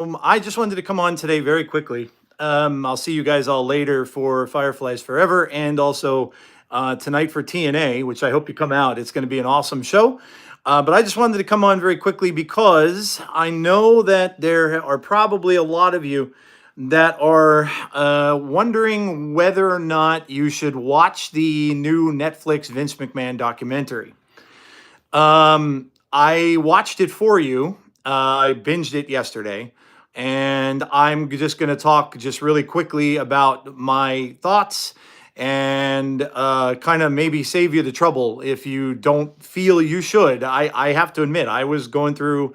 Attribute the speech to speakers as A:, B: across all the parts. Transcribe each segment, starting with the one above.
A: I just wanted to come on today very quickly. I'll see you guys all later for Fireflies Forever and also tonight for TNA, which I hope you come out. It's going to be an awesome show. But I just wanted to come on very quickly because I know that there are probably a lot of you that are wondering whether or not you should watch the new Netflix Vince McMahon documentary. I watched it for you. I binged it yesterday, and I'm just going to talk just really quickly about my thoughts and kind of maybe save you the trouble if you don't feel you should. I have to admit, I was going through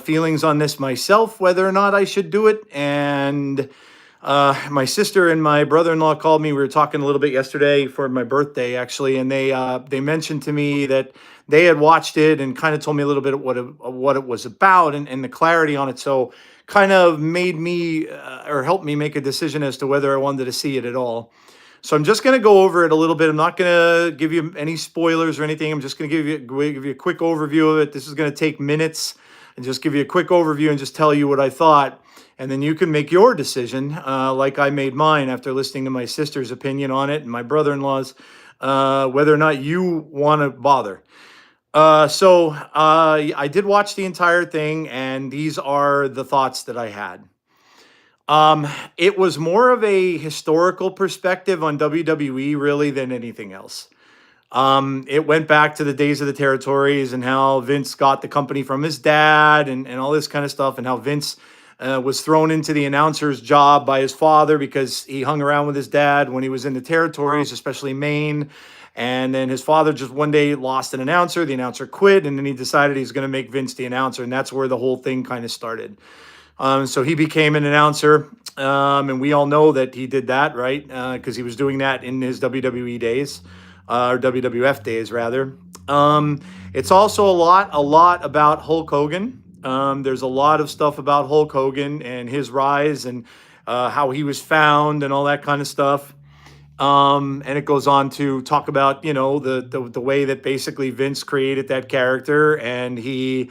A: feelings on this myself, whether or not I should do it. And my sister and my brother-in-law called me. We were talking a little bit yesterday for my birthday, actually, and they mentioned to me that they had watched it and kind of told me a little bit of what it was about and the clarity on it. So kind of made me or helped me make a decision as to whether I wanted to see it at all. So I'm just going to go over it a little bit. I'm not going to give you any spoilers or anything. I'm just going to give you a quick overview of it. This is going to take minutes and just give you a quick overview and just tell you what I thought. And then you can make your decision, like I made mine after listening to my sister's opinion on it and my brother-in-law's, whether or not you want to bother. I did watch the entire thing, and these are the thoughts that I had. It was more of a historical perspective on WWE really than anything else. It went back to the days of the territories and how Vince got the company from his dad and all this kind of stuff, and how Vince was thrown into the announcer's job by his father because he hung around with his dad when he was in the territories, especially Maine. And then his father just one day lost an announcer. The announcer quit, and then he decided he's going to make Vince the announcer, and that's where the whole thing kind of started. So he became an announcer, and we all know that he did that, right? Because he was doing that in his WWE days, or WWF days, rather. It's also a lot about Hulk Hogan. There's a lot of stuff about Hulk Hogan and his rise and how he was found and all that kind of stuff. And it goes on to talk about, the way that basically Vince created that character, and he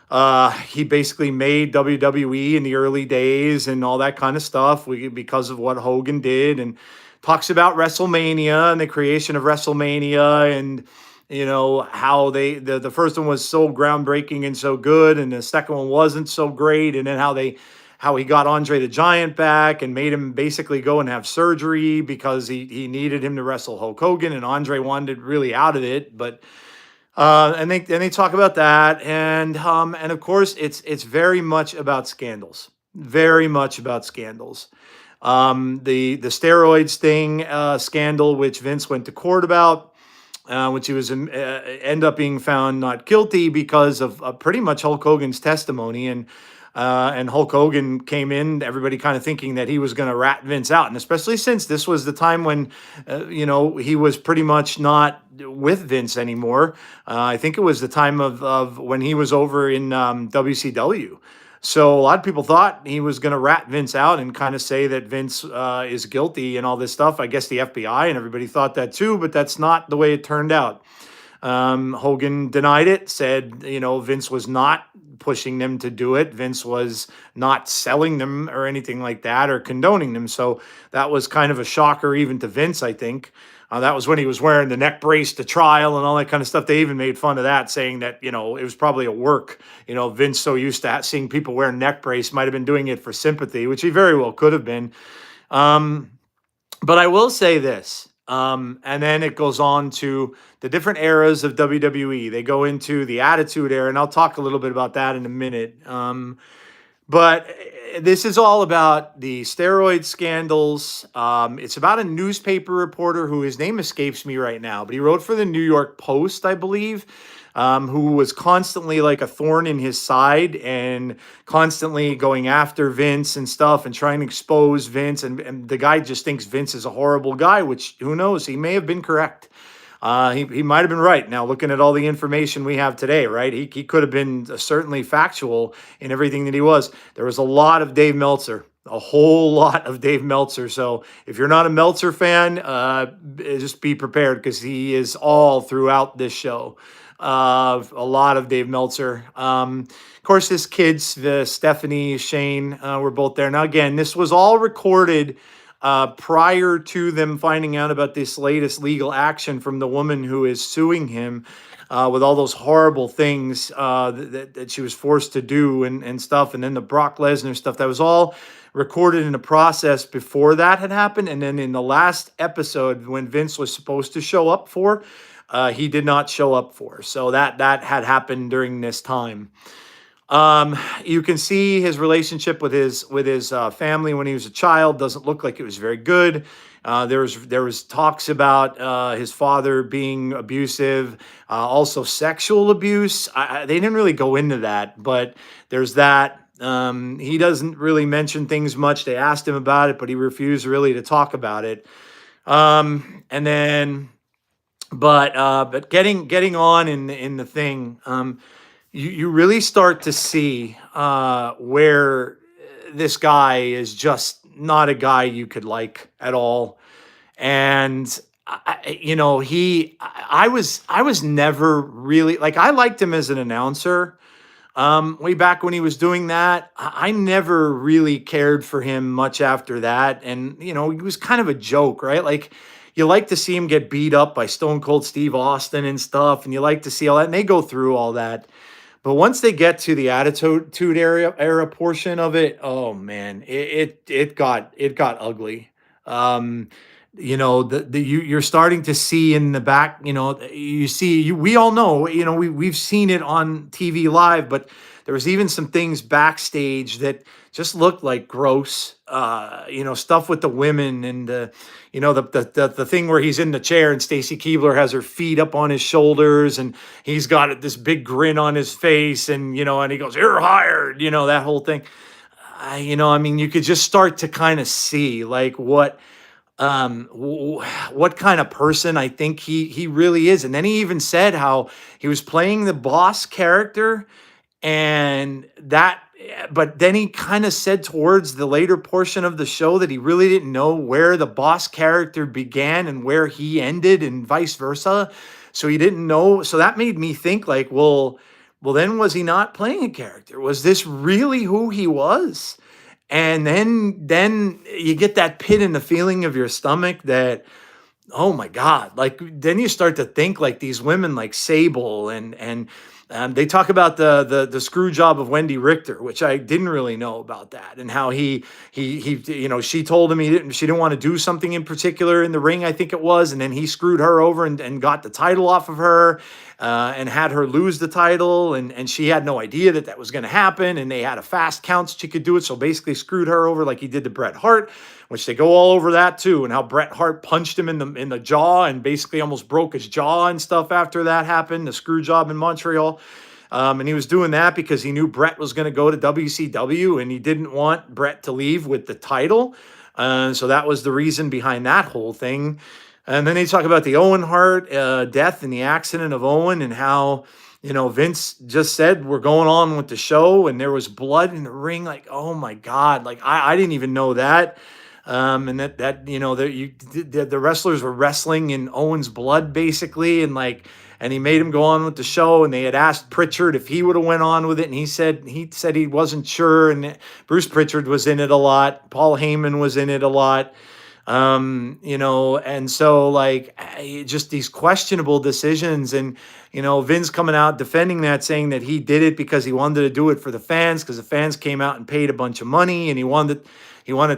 A: basically made WWE in the early days and all that kind of stuff because of what Hogan did, and talks about WrestleMania and the creation of WrestleMania, and how the first one was so groundbreaking and so good, and the second one wasn't so great, and then how he got Andre the Giant back and made him basically go and have surgery because he needed him to wrestle Hulk Hogan, and Andre wanted really out of it. But and they talk about that, and of course it's very much about scandals, very much about scandals. The steroids thing scandal, which Vince went to court about, which he was end up being found not guilty because of pretty much Hulk Hogan's testimony. And Hulk Hogan came in, everybody kind of thinking that he was going to rat Vince out. And especially since this was the time when, he was pretty much not with Vince anymore. I think it was the time of when he was over in WCW. So a lot of people thought he was going to rat Vince out and kind of say that Vince is guilty and all this stuff. I guess the FBI and everybody thought that too, but that's not the way it turned out. Hogan denied it, said, Vince was not pushing them to do it. Vince was not selling them or anything like that or condoning them. So that was kind of a shocker even to Vince, I think. That was when he was wearing the neck brace to trial and all that kind of stuff. They even made fun of that, saying that, it was probably a work. Vince, so used to seeing people wearing neck brace, might have been doing it for sympathy, which he very well could have been. But I will say this. And then it goes on to the different eras of WWE. They go into the Attitude Era, and I'll talk a little bit about that in a minute. But this is all about the steroid scandals. It's about a newspaper reporter who his name escapes me right now, but he wrote for the New York Post, I believe, who was constantly like a thorn in his side and constantly going after Vince and stuff and trying to expose Vince. And the guy just thinks Vince is a horrible guy, which who knows? He may have been correct. He might have been right. Now, looking at all the information we have today, right? He could have been certainly factual in everything that he was. There was a lot of Dave Meltzer, a whole lot of Dave Meltzer. So if you're not a Meltzer fan, just be prepared because he is all throughout this show. A lot of Dave Meltzer. Of course, his kids, Stephanie, Shane, were both there. Now, again, this was all recorded prior to them finding out about this latest legal action from the woman who is suing him with all those horrible things that she was forced to do and stuff. And then the Brock Lesnar stuff, that was all recorded in the process before that had happened. And then in the last episode, when Vince was supposed to show up for, he did not show up for. So that had happened during this time. You can see his relationship with his family when he was a child doesn't look like it was very good. There was talks about his father being abusive, also sexual abuse. They didn't really go into that, but there's that. He doesn't really mention things much. They asked him about it, but he refused really to talk about it. And then, but getting on in the thing. You really start to see where this guy is just not a guy you could like at all. And I was never really like, I liked him as an announcer way back when he was doing that. I never really cared for him much after that. And, he was kind of a joke, right? Like, you like to see him get beat up by Stone Cold Steve Austin and stuff, and you like to see all that, and they go through all that. But once they get to the attitude era portion of it, oh man, it got ugly. Um, you're starting to see in the back, we all know, we've seen it on TV live, but there was even some things backstage that just looked like gross, stuff with the women and the thing where he's in the chair and Stacy Keibler has her feet up on his shoulders and he's got this big grin on his face and he goes, "You're hired," that whole thing. You could just start to kind of see like what kind of person I think he really is. And then he even said how he was playing the boss character and that, but then he kind of said towards the later portion of the show that he really didn't know where the boss character began and where he ended and vice versa. So he didn't know. So that made me think like, well, then was he not playing a character? Was this really who he was? And then you get that pit in the feeling of your stomach that, oh my God, like then you start to think like these women like Sable and they talk about the screw job of Wendy Richter, which I didn't really know about that, and how he she told him she didn't want to do something in particular in the ring, I think it was, and then he screwed her over and got the title off of her and had her lose the title, and she had no idea that was going to happen, and they had a fast count so she could do it, so basically screwed her over like he did to Bret Hart, which they go all over that too, and how Bret Hart punched him in the jaw and basically almost broke his jaw and stuff after that happened, the screw job in Montreal. And he was doing that because he knew Bret was going to go to WCW and he didn't want Bret to leave with the title. So that was the reason behind that whole thing. And then they talk about the Owen Hart death and the accident of Owen and how, Vince just said, we're going on with the show and there was blood in the ring. Like, oh my God, like I didn't even know that. And the wrestlers were wrestling in Owen's blood basically. And he made him go on with the show, and they had asked Pritchard if he would have went on with it, and he said he wasn't sure. And Bruce Pritchard was in it a lot. Paul Heyman was in it a lot. And so like just these questionable decisions, and Vince coming out defending that, saying that he did it because he wanted to do it for the fans, because the fans came out and paid a bunch of money, and he wanted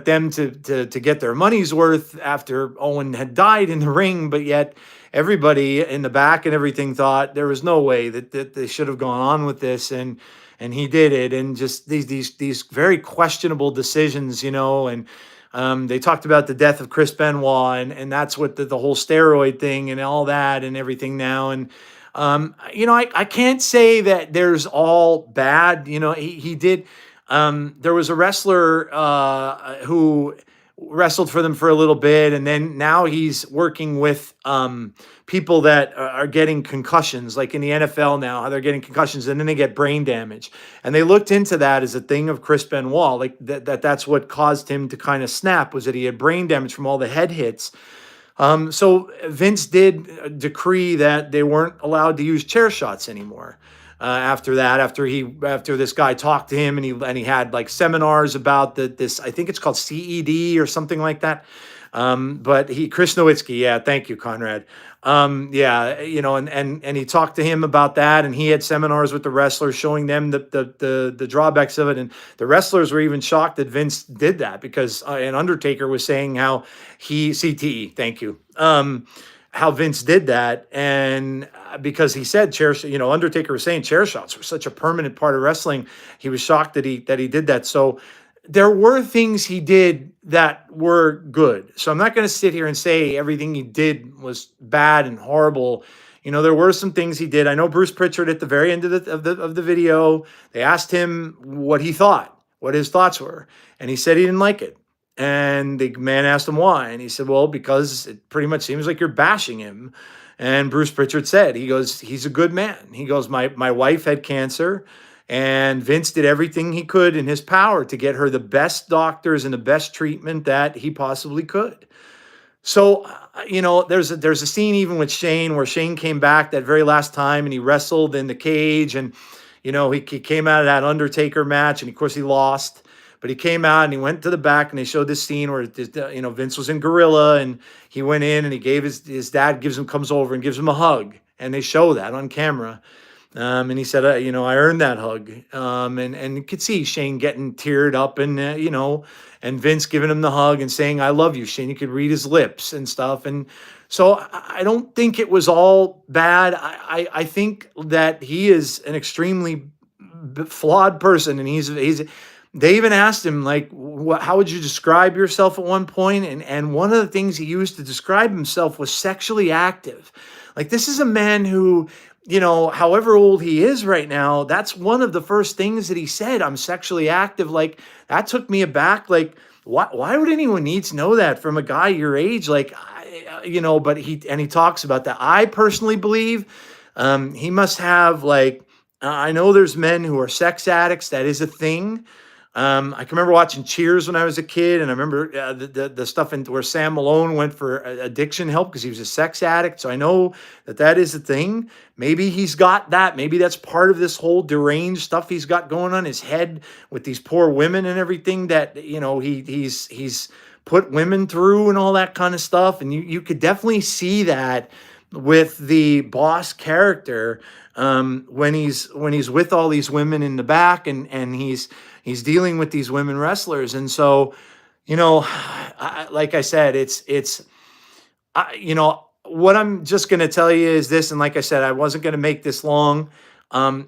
A: them to get their money's worth after Owen had died in the ring, but yet everybody in the back and everything thought there was no way that they should have gone on with this, and he did it, and just these very questionable decisions, and they talked about the death of Chris Benoit, and that's what the whole steroid thing and all that and everything now, and I can't say that there's all bad, he did. There was a wrestler who wrestled for them for a little bit, and then now he's working with people that are getting concussions, like in the NFL now, how they're getting concussions and then they get brain damage. And they looked into that as a thing of Chris Benoit, like that's what caused him to kind of snap, was that he had brain damage from all the head hits. So Vince did decree that they weren't allowed to use chair shots anymore. after that, after this guy talked to him, and he had like seminars about this, I think it's called CED or something like that. But Chris Nowitzki, yeah, thank you, Conrad. Yeah, and he talked to him about that, and he had seminars with the wrestlers showing them the drawbacks of it, and the wrestlers were even shocked that Vince did that, because an Undertaker was saying how CTE, thank you, how Vince did that, and because he said Undertaker was saying chair shots were such a permanent part of wrestling, he was shocked that he did that. So there were things he did that were good. So I'm not going to sit here and say everything he did was bad and horrible. There were some things he did. I know Bruce Pritchard at the very end of the video, they asked him what he thought, what his thoughts were, and he said he didn't like it. And the man asked him why, and he said, well, because it pretty much seems like you're bashing him. And Bruce Pritchard said, he goes, he's a good man. He goes, my wife had cancer, and Vince did everything he could in his power to get her the best doctors and the best treatment that he possibly could. So, there's a scene even with Shane where Shane came back that very last time and he wrestled in the cage, and, he came out of that Undertaker match, and of course he lost, but he came out and he went to the back, and they showed this scene where, Vince was in Gorilla, and he went in and he gave his dad comes over and gives him a hug, and they show that on camera. And he said, I earned that hug. And you could see Shane getting teared up, and, and Vince giving him the hug and saying, I love you, Shane. You could read his lips and stuff. And so I don't think it was all bad. I think that he is an extremely flawed person. And they even asked him, like, how would you describe yourself at one point? And one of the things he used to describe himself was sexually active. Like, this is a man who, however old he is right now, that's one of the first things that he said. I'm sexually active. Like, that took me aback. Like, why would anyone need to know that from a guy your age? Like, but he talks about that. I personally believe he must have, like, I know there's men who are sex addicts. That is a thing. I can remember watching Cheers when I was a kid, and I remember the stuff where Sam Malone went for addiction help because he was a sex addict. So I know that is a thing. Maybe he's got that. Maybe that's part of this whole deranged stuff he's got going on in his head with these poor women and everything that he's put women through and all that kind of stuff. And you could definitely see that with the boss character when he's with all these women in the back, and he's dealing with these women wrestlers. And so, like I said, what I'm just going to tell you is this. And like I said, I wasn't going to make this long.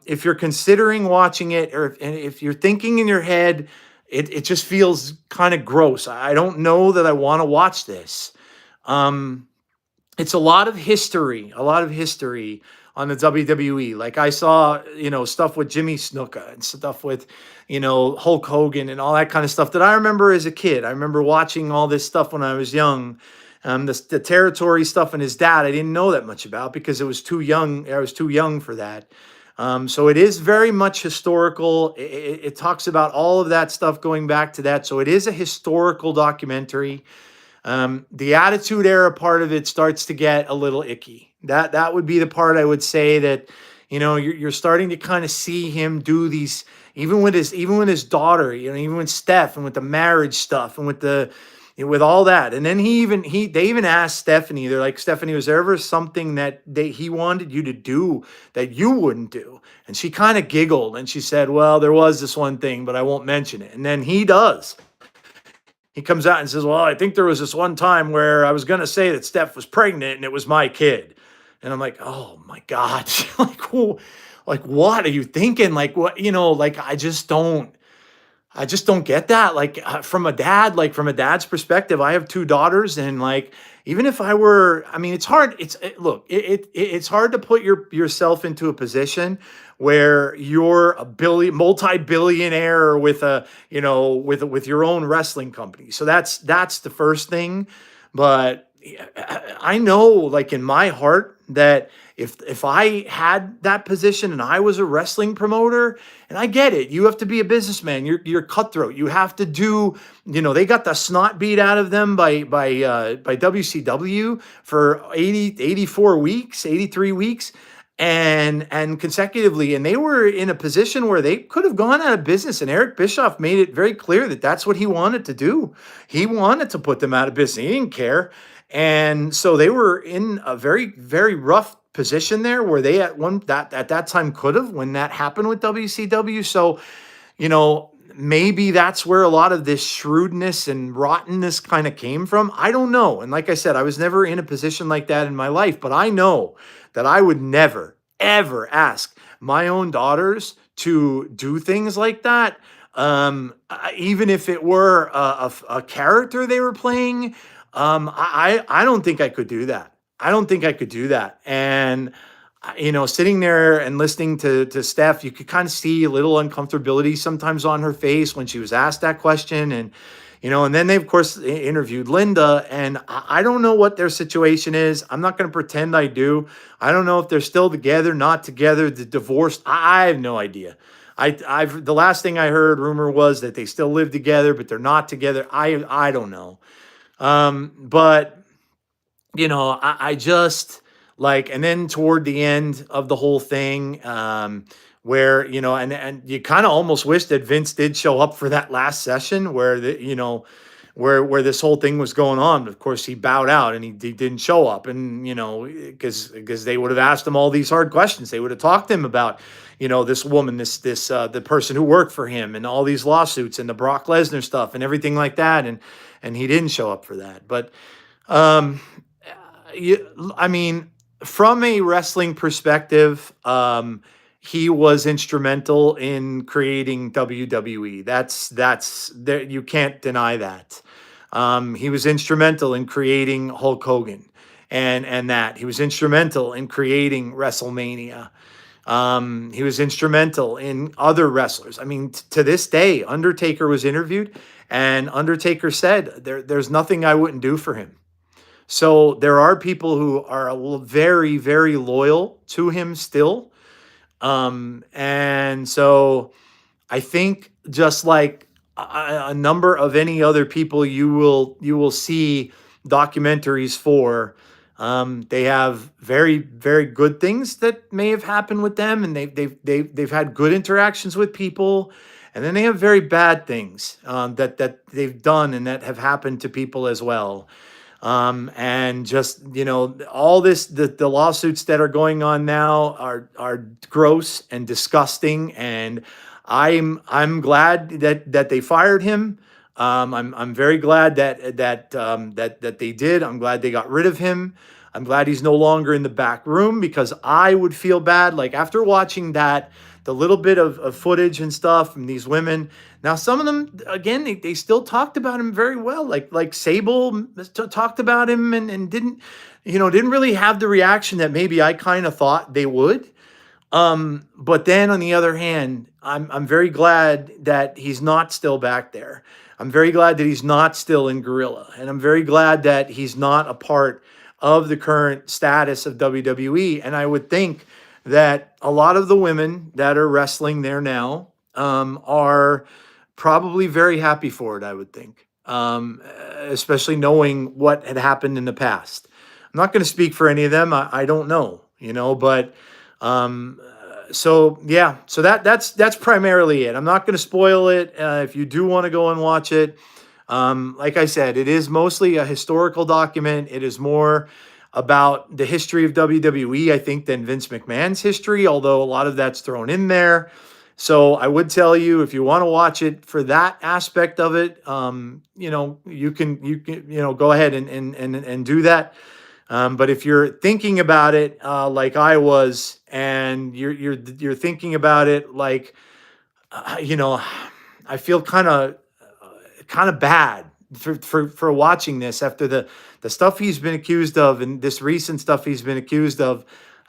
A: If you're considering watching it, or if you're thinking in your head, it just feels kind of gross. I don't know that I want to watch this. It's a lot of history on the WWE. Like, I saw, stuff with Jimmy Snuka and stuff with, Hulk Hogan and all that kind of stuff that I remember as a kid. I remember watching all this stuff when I was young. The territory stuff and his dad, I didn't know that much about because it was too young. I was too young for that. So it is very much historical. It talks about all of that stuff going back to that. So it is a historical documentary. The Attitude Era part of it starts to get a little icky. That would be the part I would say that, you're starting to kind of see him do these, even with his daughter, even with Steph, and with the marriage stuff, and with all that. And then they even asked Stephanie, they're like, Stephanie, was there ever something that he wanted you to do that you wouldn't do? And she kind of giggled and she said, well, there was this one thing, but I won't mention it. And then he does. He comes out and says, well, I think there was this one time where I was going to say that Steph was pregnant and it was my kid. And I'm like, oh my God. like, what are you thinking? Like, what, I just don't get that. Like, from a dad's perspective, I have two daughters, and like, even if I were, it's hard. It's hard to put yourself into a position where you're a multi-billionaire with with your own wrestling company. So that's the first thing. But I know, like, in my heart, that if I had that position and I was a wrestling promoter, and I get it, you have to be a businessman. You're cutthroat. You have to do, they got the snot beat out of them by WCW for 83 weeks. and consecutively, and they were in a position where they could have gone out of business, and Eric Bischoff made it very clear that that's what he wanted to do. He wanted to put them out of business. He didn't care. And so they were in a very, very rough position there, where they at that time could have, when that happened with WCW. So, maybe that's where a lot of this shrewdness and rottenness kind of came from. I don't know. And like I said, I was never in a position like that in my life, but I know that I would never, ever ask my own daughters to do things like that. Even if it were a character they were playing, I don't think I could do that. I don't think I could do that. And sitting there and listening to Steph, you could kind of see a little uncomfortability sometimes on her face when she was asked that question. And then they, of course, interviewed Linda, and I don't know what their situation is. I'm not going to pretend I do. I don't know if they're still together, not together, the divorced. I have no idea. The last thing I heard, rumor was that they still live together, but they're not together. I don't know. But I just like, and then toward the end of the whole thing, where, and you kind of almost wish that Vince did show up for that last session where where this whole thing was going on. Of course, he bowed out and he didn't show up, and because they would have asked him all these hard questions. They would have talked to him about this woman, this the person who worked for him, and all these lawsuits and the Brock Lesnar stuff and everything like that, and he didn't show up for that. But um I mean, from a wrestling perspective, he was instrumental in creating WWE. That's there. You can't deny that. He was instrumental in creating Hulk Hogan, and that he was instrumental in creating WrestleMania. He was instrumental in other wrestlers. I mean, to this day, Undertaker was interviewed, and Undertaker said, "There's nothing I wouldn't do for him." So there are people who are very, very loyal to him still. And so I think, just like a number of any other people you will see documentaries for, they have very, very good things that may have happened with them, and they've had good interactions with people. And then they have very bad things, that they've done and that have happened to people as well. And just, all the lawsuits that are going on now are gross and disgusting. And I'm glad that they fired him. I'm very glad that they did. I'm glad they got rid of him. I'm glad he's no longer in the back room, because I would feel bad. Like, after watching that, the little bit of footage and stuff from these women. Now, some of them, again, they still talked about him very well. Like Sable talked about him, and didn't really have the reaction that maybe I kind of thought they would. But then on the other hand, I'm very glad that he's not still back there. I'm very glad that he's not still in Gorilla, and I'm very glad that he's not a part of the current status of WWE. And I would think that a lot of the women that are wrestling there now, are probably very happy for it, I would think, especially knowing what had happened in the past. I'm not going to speak for any of them. I don't know, but so yeah, so that's primarily it. I'm not going to spoil it. If you do want to go and watch it, like I said, it is mostly a historical document. It is more about the history of WWE, I think, than Vince McMahon's history, although a lot of that's thrown in there. So I would tell you, if you want to watch it for that aspect of it, you can go ahead and do that. But if you're thinking about it, like I was, and you're thinking about it like, I feel kind of bad for watching this after the stuff he's been accused of, and this recent stuff he's been accused of.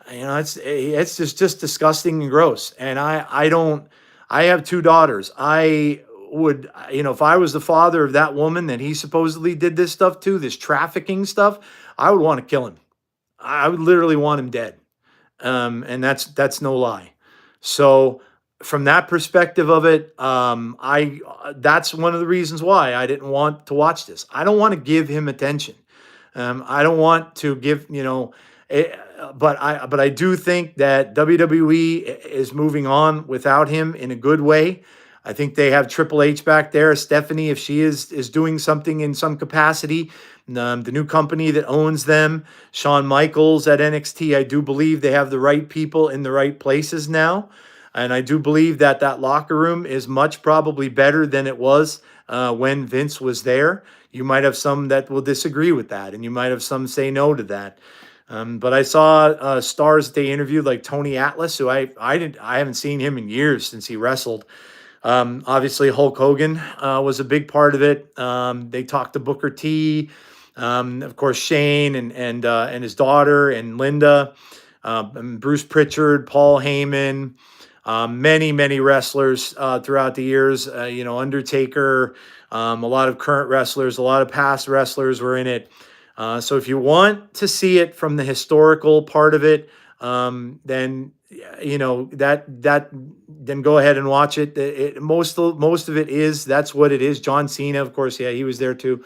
A: It's just disgusting and gross. And I have two daughters. I would, if I was the father of that woman that he supposedly did this stuff to, this trafficking stuff, I would want to kill him. I would literally want him dead. And that's no lie. So from that perspective of it, that's one of the reasons why I didn't want to watch this. I don't want to give him attention. I don't want to give, but I do think that WWE is moving on without him in a good way. I think they have Triple H back there, Stephanie, if she is doing something in some capacity. The new company that owns them, Shawn Michaels at NXT. I do believe they have the right people in the right places now, and I do believe that that locker room is much probably better than it was when Vince was there. You might have some that will disagree with that, and you might have some say no to that. But I saw stars that they interviewed, like Tony Atlas, who I haven't seen him in years since he wrestled. Obviously, Hulk Hogan was a big part of it. They talked to Booker T, of course, Shane and his daughter and Linda, and Bruce Pritchard, Paul Heyman, many wrestlers throughout the years. Undertaker, a lot of current wrestlers, a lot of past wrestlers were in it. So if you want to see it from the historical part of it, then then go ahead and watch it. Most of it is that's what it is. John Cena, of course, yeah, he was there too.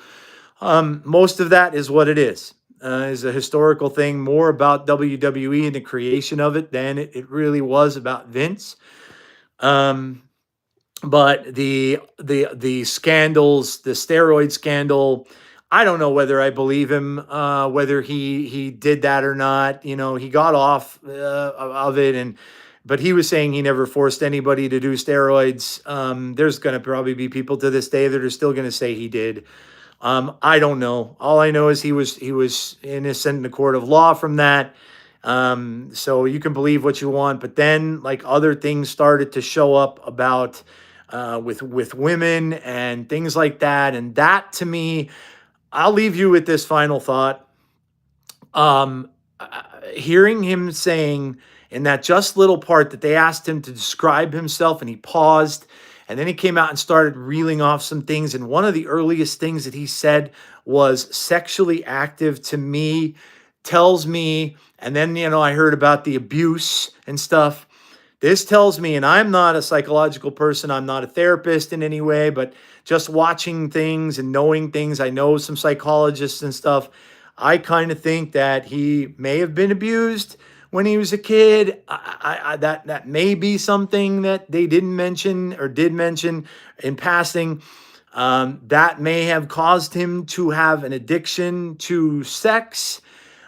A: Most of that is what it is a historical thing, more about WWE and the creation of it than it really was about Vince. But the scandals, the steroid scandal, I don't know whether I believe him, whether he did that or not. He got off of it, but he was saying he never forced anybody to do steroids. There's going to probably be people to this day that are still going to say he did. I don't know. All I know is he was innocent in the court of law from that. So you can believe what you want, but then like other things started to show up about with women and things like that, and that to me, I'll leave you with this final thought. Hearing him saying in that just little part that they asked him to describe himself, and he paused, and then he came out and started reeling off some things. And one of the earliest things that he said was sexually active to me, tells me, and then, I heard about the abuse and stuff. This tells me, and I'm not a psychological person, I'm not a therapist in any way, but just watching things and knowing things, I know some psychologists and stuff. I kind of think that he may have been abused when he was a kid. That may be something that they didn't mention or did mention in passing. That may have caused him to have an addiction to sex.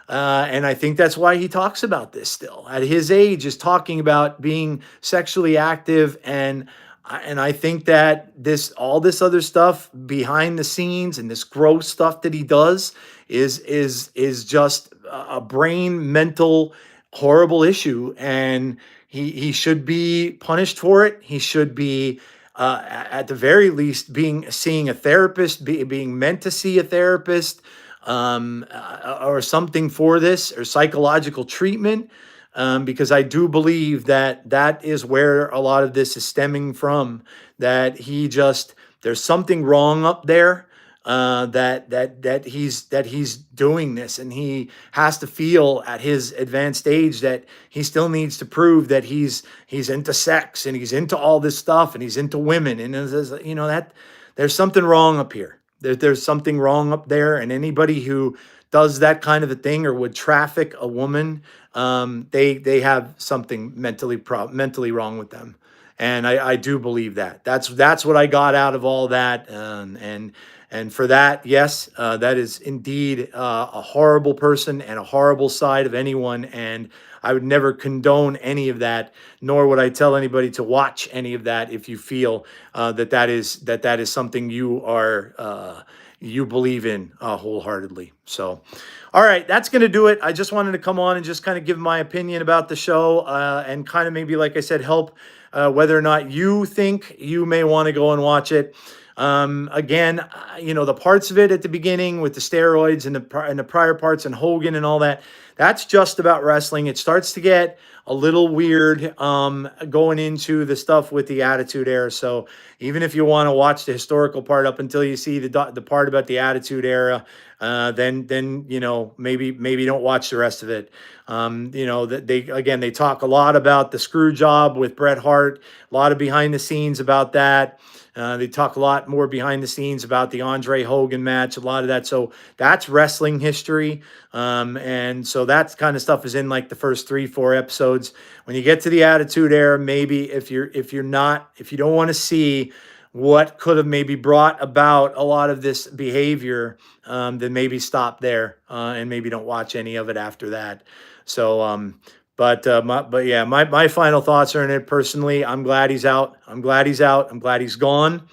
A: And I think that's why he talks about this still at his age, is talking about being sexually active. And I think that all this other stuff behind the scenes and this gross stuff that he does is just a brain, mental, horrible issue. And he should be punished for it. He should be, at the very least, seeing a therapist, being meant to see a therapist, or something for this, or psychological treatment, because I do believe that is where a lot of this is stemming from. That there's something wrong up there. That he's doing this, and he has to feel at his advanced age that he still needs to prove that he's into sex, and he's into all this stuff, and he's into women, and that there's something wrong up here. There's something wrong up there, and anybody who does that kind of a thing or would traffic a woman, they have something mentally wrong with them. And I do believe that. That's what I got out of all that. And for that, yes, that is indeed a horrible person and a horrible side of anyone. And I would never condone any of that, nor would I tell anybody to watch any of that if you feel that is something you believe in wholeheartedly. So, all right, that's going to do it. I just wanted to come on and just kind of give my opinion about the show, and kind of maybe, like I said, help whether or not you think you may want to go and watch it. Again, the parts of it at the beginning with the steroids and the prior parts and Hogan and all that, that's just about wrestling. It starts to get a little weird going into the stuff with the Attitude Era. So even if you want to watch the historical part up until you see the part about the Attitude Era, then maybe don't watch the rest of it. They talk a lot about the screw job with Bret Hart, a lot of behind the scenes about that. They talk a lot more behind the scenes about the Andre Hogan match, a lot of that. So that's wrestling history. And so that kind of stuff is in like the first 3, 4 episodes. When you get to the Attitude Era, maybe if you don't want to see what could have maybe brought about a lot of this behavior, then maybe stop there and maybe don't watch any of it after that. So, but yeah, my final thoughts are in it. Personally, I'm glad he's out. I'm glad he's out. I'm glad he's gone.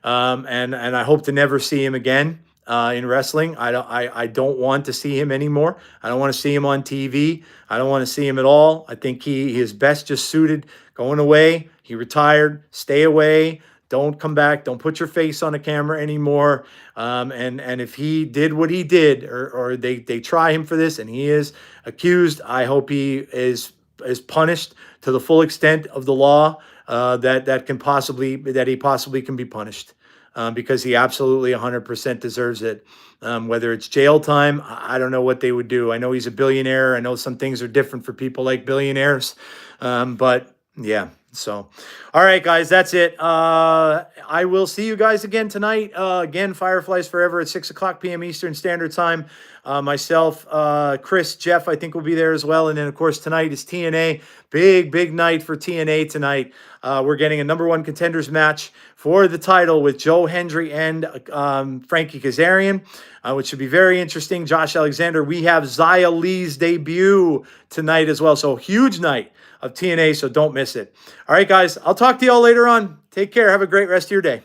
A: And I hope to never see him again in wrestling. I don't want to see him anymore. I don't want to see him on TV. I don't want to see him at all. I think he is best just suited going away. He retired. Stay away. Don't come back. Don't put your face on a camera anymore. And if he did what he did, or they try him for this, and he is accused, I hope he is punished to the full extent of the law that he possibly can be punished, because he absolutely 100% deserves it. Whether it's jail time, I don't know what they would do. I know he's a billionaire. I know some things are different for people like billionaires, but yeah. So, all right, guys, that's it. I will see you guys again tonight. Again, Fireflies Forever at 6 o'clock p.m. Eastern Standard Time. Myself, Chris, Jeff, I think will be there as well. And then, of course, tonight is TNA. Big night for TNA tonight. We're getting a #1 contenders match for the title with Joe Hendry and Frankie Kazarian, which should be very interesting. Josh Alexander. We have Xia Li's debut tonight as well. So, huge night of TNA, so don't miss it. All right, guys, I'll talk to you all later on. Take care. Have a great rest of your day.